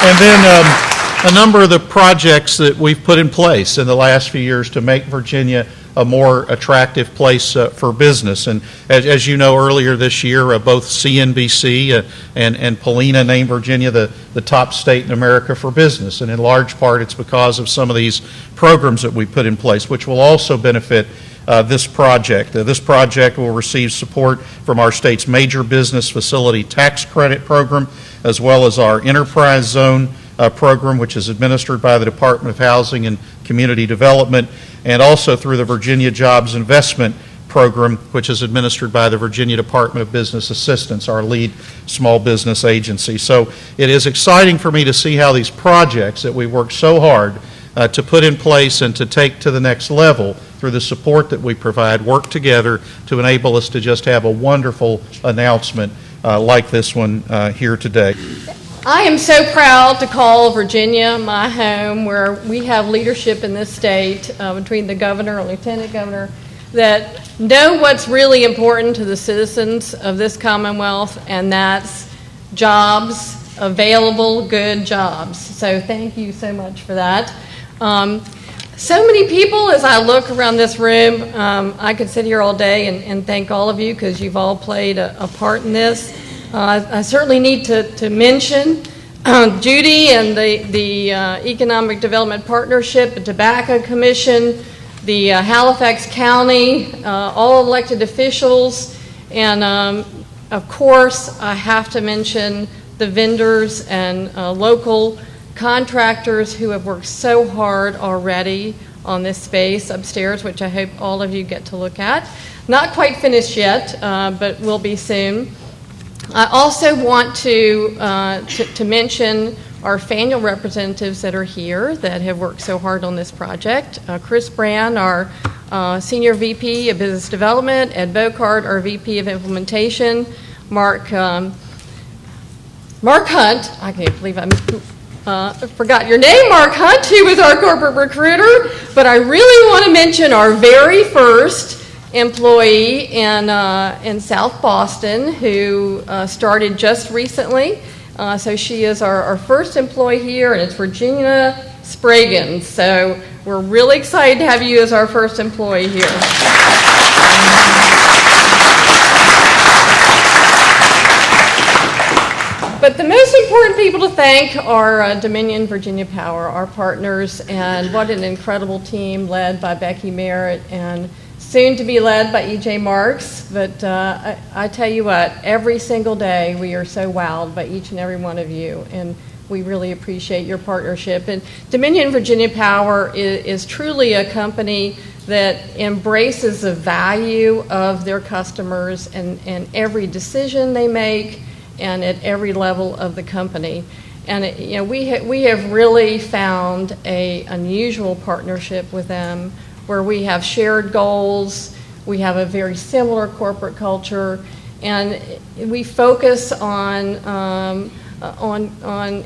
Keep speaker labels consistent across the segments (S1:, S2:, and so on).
S1: And then a number of the projects that we've put in place in the last few years to make Virginia a more attractive place for business. And as you know, earlier this year, both CNBC and Polina named Virginia the top state in America for business. And in large part, it's because of some of these programs that we put in place, which will also benefit this project. This project will receive support from our state's major business facility tax credit program, as well as our enterprise zone program, which is administered by the Department of Housing and Community Development, and also through the Virginia Jobs Investment Program, which is administered by the Virginia Department of Business Assistance, our lead small business agency. So it is exciting for me to see how these projects that we worked so hard to put in place and to take to the next level through the support that we provide work together to enable us to just have a wonderful announcement like this one here today.
S2: I am so proud to call Virginia my home, where we have leadership in this state between the governor and lieutenant governor that know what's really important to the citizens of this Commonwealth, and that's jobs, available good jobs. So thank you so much for that. So many people, as I look around this room, I could sit here all day and thank all of you because you've all played a part in this. I certainly need to mention Judy and the Economic Development Partnership, the Tobacco Commission, the Halifax County, all elected officials, and of course I have to mention the vendors and local contractors who have worked so hard already on this space upstairs, which I hope all of you get to look at. Not quite finished yet, but will be soon. I also want to mention our Faneuil representatives that are here that have worked so hard on this project. Chris Brand, our Senior VP of Business Development, Ed Bocart, our VP of Implementation, Mark Hunt, I can't believe I forgot your name, Mark Hunt, who was our corporate recruiter, but I really want to mention our very first employee in South Boston who started just recently. So she is our first employee here, and it's Virginia Spraggins. So we're really excited to have you as our first employee here. But the most important people to thank are Dominion Virginia Power, our partners, and what an incredible team led by Becky Merritt and soon to be led by E.J. Marks. But I tell you what, every single day we are so wowed by each and every one of you, and we really appreciate your partnership. And Dominion Virginia Power is truly a company that embraces the value of their customers and every decision they make and at every level of the company. And we have really found an unusual partnership with them, where we have shared goals, we have a very similar corporate culture, and we focus on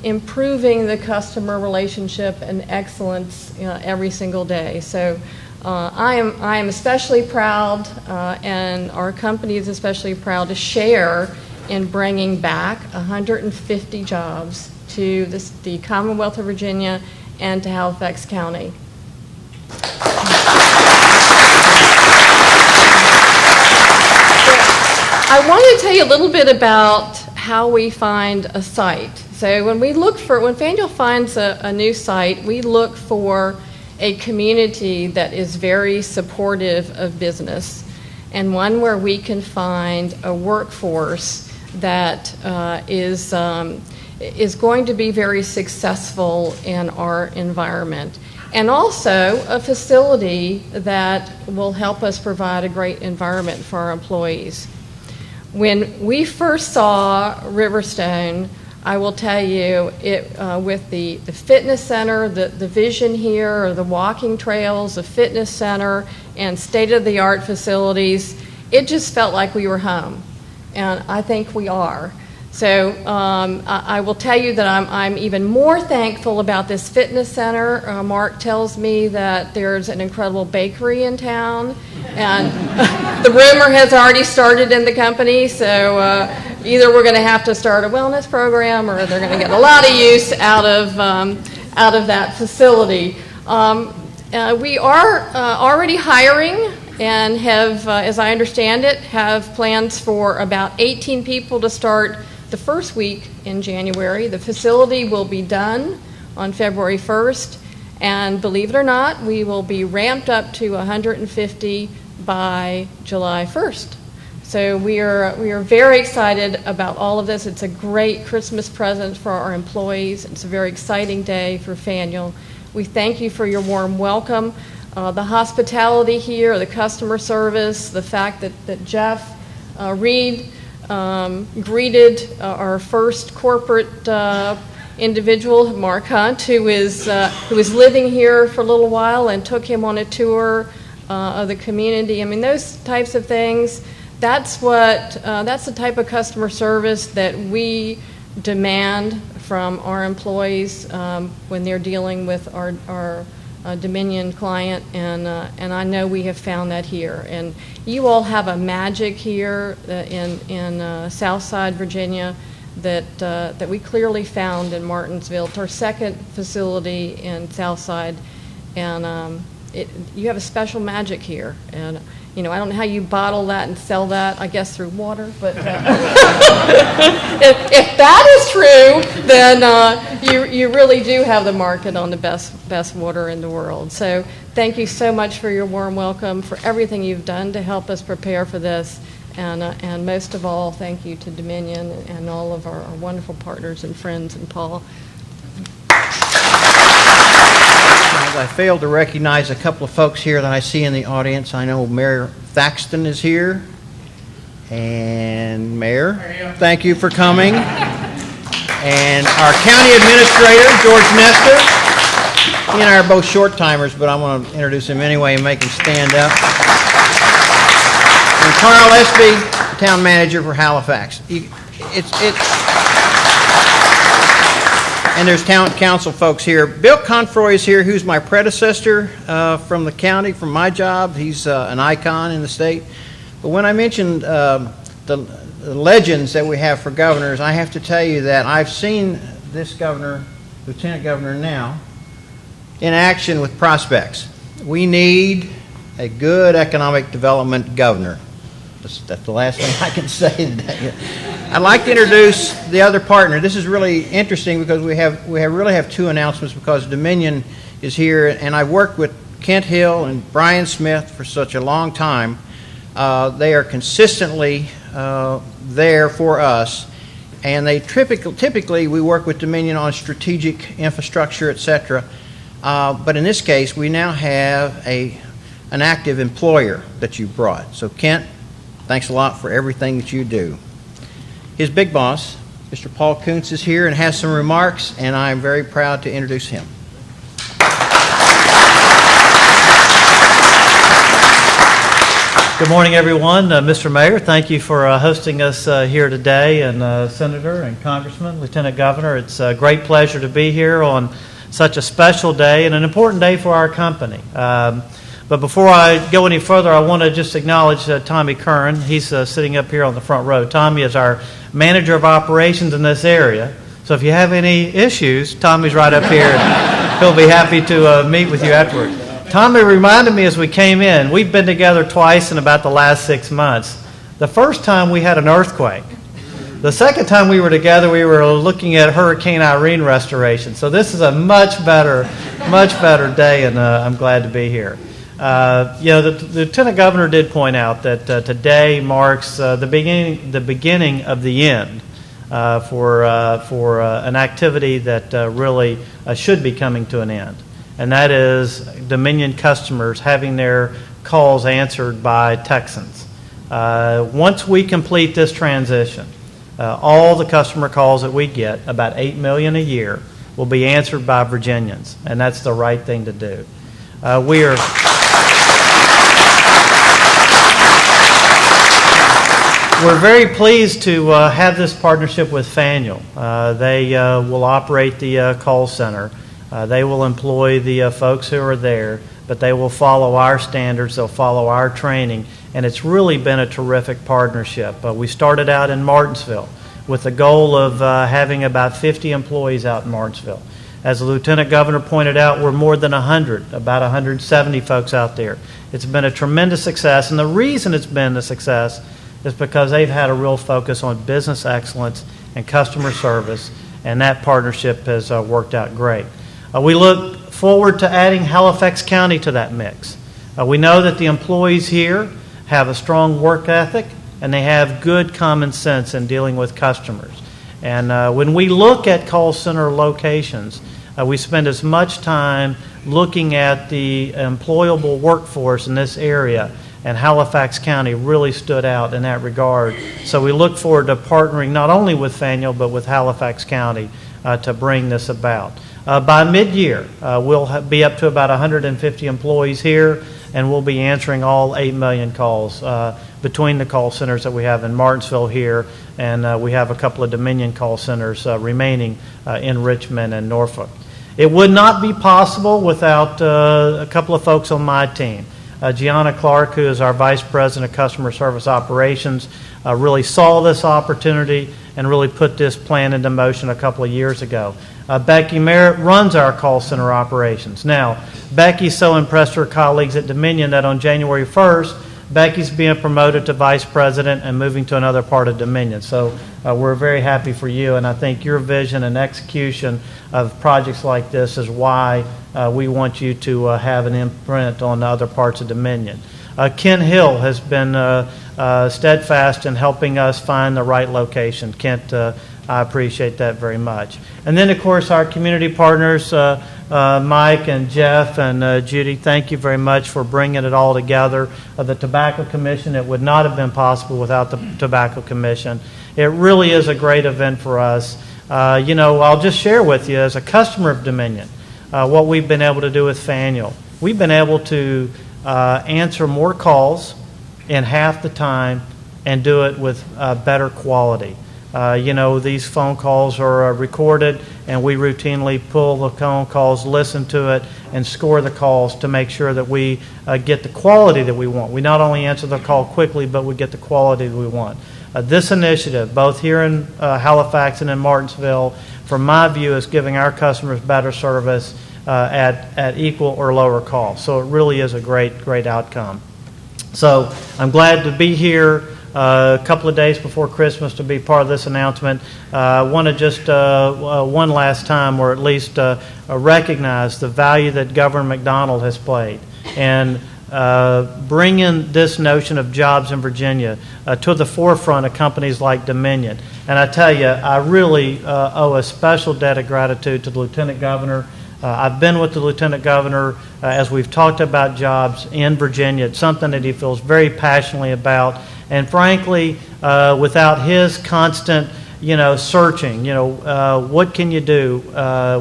S2: improving the customer relationship and excellence every single day. So I am especially proud, and our company is especially proud to share in bringing back 150 jobs to the Commonwealth of Virginia and to Halifax County. I want to tell you a little bit about how we find a site. So when Faneuil finds a new site, we look for a community that is very supportive of business, and one where we can find a workforce that is going to be very successful in our environment, and also a facility that will help us provide a great environment for our employees. When we first saw Riverstone, I will tell you, with the fitness center, the vision here, or the walking trails, the fitness center, and state-of-the-art facilities, it just felt like we were home, and I think we are. So I will tell you that I'm even more thankful about this fitness center. Mark tells me that there's an incredible bakery in town, And the rumor has already started in the company, so either we're going to have to start a wellness program or they're going to get a lot of use out of that facility. We are already hiring and have, as I understand it, have plans for about 18 people to start the first week in January. The facility will be done on February 1st, and believe it or not, we will be ramped up to 150 by July 1st. So we are very excited about all of this. It's a great Christmas present for our employees. It's a very exciting day for Faneuil. We thank you for your warm welcome. The hospitality here, the customer service, the fact that Jeff Reed greeted our first corporate individual, Mark Hunt, who is living here for a little while, and took him on a tour of the community. I mean, those types of things, that's the type of customer service that we demand from our employees when they're dealing with our Dominion client, and I know we have found that here. And you all have a magic here in Southside Virginia that we clearly found in Martinsville. It's our second facility in Southside, and you have a special magic here. And I don't know how you bottle that and sell that, I guess through water, but if that is true, then you really do have the market on the best water in the world. So thank you so much for your warm welcome, for everything you've done to help us prepare for this, and most of all, thank you to Dominion and all of our wonderful partners and friends, and Paul.
S3: I failed to recognize a couple of folks here that I see in the audience. I know Mayor Sexton is here. And Mayor, thank you for coming. And our County Administrator, George Nestor. He and I are both short-timers, but I want to introduce him anyway and make him stand up. And Carl Espy, Town Manager for Halifax. And there's town council folks here. Bill Confroy is here, who's my predecessor from the county, from my job. He's an icon in the state. But when I mentioned the legends that we have for governors, I have to tell you that I've seen this governor, Lieutenant Governor now, in action with prospects. We need a good economic development governor. That's the last thing I can say today. I'd like to introduce the other partner. This is really interesting because we really have two announcements, because Dominion is here, and I've worked with Kent Hill and Brian Smith for such a long time. They are consistently there for us, and they typically we work with Dominion on strategic infrastructure, etc. But in this case, we now have an active employer that you brought. So Kent, thanks a lot for everything that you do. His big boss, Mr. Paul Koonce, is here and has some remarks, and I'm very proud to introduce him.
S4: Good morning, everyone. Mr. Mayor, thank you for hosting us here today, and Senator and Congressman, Lieutenant Governor. It's a great pleasure to be here on such a special day and an important day for our company. But before I go any further, I want to just acknowledge Tommy Curran. He's sitting up here on the front row. Tommy is our manager of operations in this area. So if you have any issues, Tommy's right up here, and he'll be happy to meet with you afterward. Tommy reminded me as we came in, we've been together twice in about the last 6 months. The first time we had an earthquake. The second time we were together, we were looking at Hurricane Irene restoration. So this is a much better day, and I'm glad to be here. The Lieutenant Governor did point out that today marks the beginning of the end for an activity that really should be coming to an end, and that is Dominion customers having their calls answered by Texans. Once we complete this transition, all the customer calls that we get, about 8 million a year, will be answered by Virginians, and that's the right thing to do. We're very pleased to have this partnership with Faneuil. They will operate the call center. They will employ the folks who are there. but they will follow our standards, they'll follow our training, and it's really been a terrific partnership. We started out in Martinsville with the goal of having about 50 employees out in Martinsville. As the Lieutenant Governor pointed out, we're more than 100, about 170 folks out there. It's been a tremendous success, and the reason it's been a success is because they've had a real focus on business excellence and customer service, and that partnership has worked out great. We look forward to adding Halifax County to that mix. We know that the employees here have a strong work ethic, and they have good common sense in dealing with customers. And when we look at call center locations, we spend as much time looking at the employable workforce in this area, and Halifax County really stood out in that regard. So we look forward to partnering not only with Faneuil, but with Halifax County to bring this about. By mid-year, we'll be up to about 150 employees here, and we'll be answering all 8 million calls between the call centers that we have in Martinsville here, and we have a couple of Dominion call centers remaining in Richmond and Norfolk. It would not be possible without a couple of folks on my team. Gianna Clark, who is our Vice President of Customer Service Operations, really saw this opportunity and really put this plan into motion a couple of years ago. Becky Merritt runs our call center operations. Now, Becky so impressed her colleagues at Dominion that on January 1st, Becky's being promoted to Vice President and moving to another part of Dominion. So we're very happy for you, and I think your vision and execution of projects like this is why we want you to have an imprint on other parts of Dominion. Ken Hill has been steadfast in helping us find the right location. Kent, I appreciate that very much. And then, of course, our community partners, Mike and Jeff and Judy, thank you very much for bringing it all together. The Tobacco Commission, it would not have been possible without the Tobacco Commission. It really is a great event for us. I'll just share with you, as a customer of Dominion, what we've been able to do with Faneuil. We've been able to answer more calls in half the time and do it with better quality. These phone calls are recorded, and we routinely pull the phone calls, listen to it, and score the calls to make sure that we get the quality that we want. We not only answer the call quickly, but we get the quality that we want. This initiative, both here in Halifax and in Martinsville, from my view, is giving our customers better service at equal or lower cost. So it really is a great outcome. So I'm glad to be here a couple of days before Christmas to be part of this announcement. I want to just one last time, or at least recognize the value that Governor McDonald has played and bringing this notion of jobs in Virginia to the forefront of companies like Dominion. And I tell you, I really owe a special debt of gratitude to the Lieutenant Governor. I've been with the Lieutenant Governor as we've talked about jobs in Virginia. It's something that he feels very passionately about. And frankly, without his constant, searching, what can you do?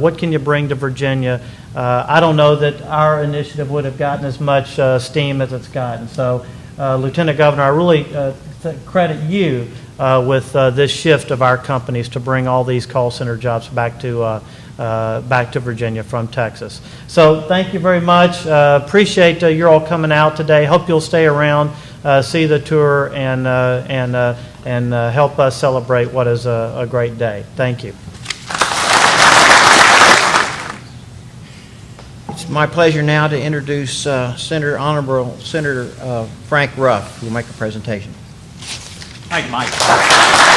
S4: What can you bring to Virginia? I don't know that our initiative would have gotten as much steam as it's gotten. So, Lieutenant Governor, I really credit you with this shift of our companies to bring all these call center jobs back to Virginia from Texas. So thank you very much. Appreciate you all coming out today. Hope you'll stay around, see the tour, and help us celebrate what is a great day. Thank you.
S3: It's my pleasure now to introduce Honorable Senator Frank Ruff, who will make a presentation.
S5: Thank you, Mike.